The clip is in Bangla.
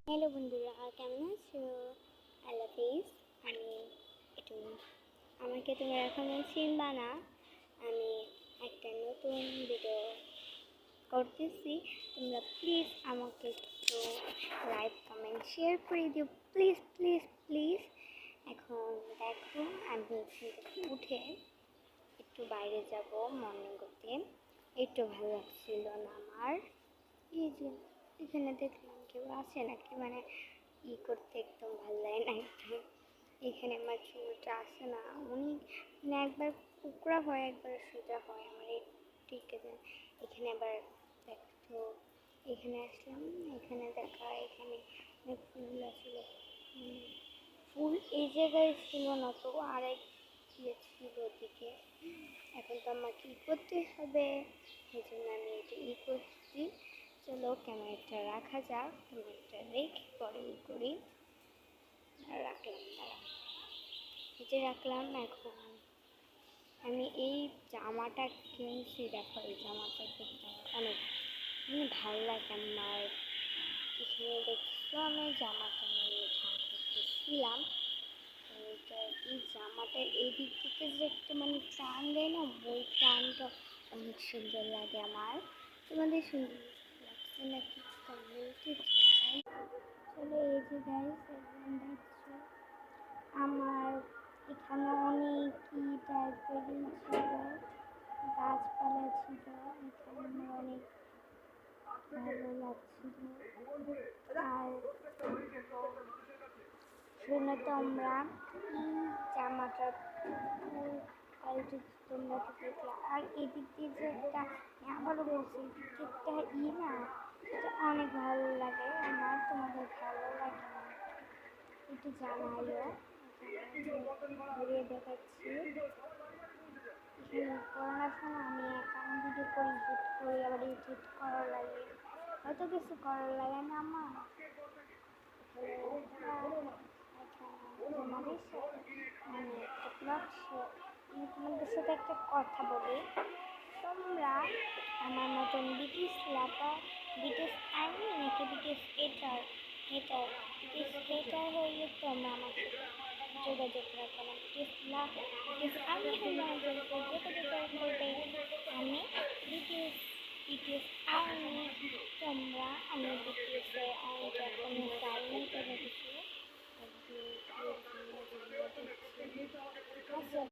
হ্যালো বন্ধুরা, কেমন আছো? আল্লাহ হাফিজ। আমি একটু আমাকে তোমরা এখন চিনবা না। আমি একটা নতুন ভিডিও করতেছি। তোমরা প্লিজ আমাকে একটু লাইক কমেন্ট শেয়ার করে দিও, প্লিজ প্লিজ প্লিজ। এখন দেখো, আমি উঠে একটু বাইরে যাব মর্নিং করতে। একটু ভালো লাগছিল না আমার। এই যে এখানে দেখলাম কেউ আছে নাকি, মানে করতে একদম ভালো লাগে না একদম। এখানে আমার চুলটা আসে না, অনেক মানে একবার কুকড়া হয় একবার সোজা হয় আমার এই ঠিক আছে। এখানে আবার দেখো, এখানে আসলাম, এখানে দেখা এখানে অনেক ফুল আসলো। ফুল এই জায়গায় ছিল না, তো আরেক ইয়ে ছিল ওদিকে। এখন তো আমাকে করতে হবে, এই জন্য আমি এটা করছি। চলো ক্যামেরাটা রাখা যাক, ক্যামেরাটা রেখে পরে করি। রাখলাম, দাঁড়া, এই যে রাখলাম। এখন আমি এই জামাটা কিনছি, দেখো এই জামাটা দেখতে অনেক ভালো লাগে আমার। এখানে দেখছো আমি জামাটা নিয়ে ছিলাম। এইটা এই জামাটার এই দিক থেকে যে একটা মানে টান দেয় না, ওই টানটা অনেক সুন্দর লাগে আমার। তোমাদের সুন্দর লাগছে নাকি কমেন্টে জানাই। চলো এই যে গাইস, এখন দেখছো আমার এখানে অনেক টাইপের ছিল, গাছপালা ছিল। এখানে অনেক ভালো লাগছিল। আর শুনে তোমরা জামাটার কোয়ালিটি তোমরা তো দেখলা। আর এদিক দিয়ে যে একটা আবারও বলছি, একটা না, এটা অনেক ভালো লাগে আমার। তোমাদের ভালো লাগে না একটু জানাইও। ঘুরিয়ে দেখাচ্ছি। করোনার সময় আমি একাউন্ট ভিডিও করি, এডিট করি, আবার এডিট করার লাগে, হয়তো কিছু করার লাগে না আমার। তোমাদের সাথে মানে একটা ব্লগ শেয়ার, আমি তোমাদের সাথে একটা কথা বলি। তোমরা আমার মতন বিটিএস লাভার, বিটিএস আর্মি নাকি বিটিএস হেটার, বিটিএস হেটার হয়ে তোমরা আমার সাথে যোগাযোগ রাখো না। বিটিএস লাভ, বিটিএস আর্মি হয়ে আমার সাথে যোগাযোগ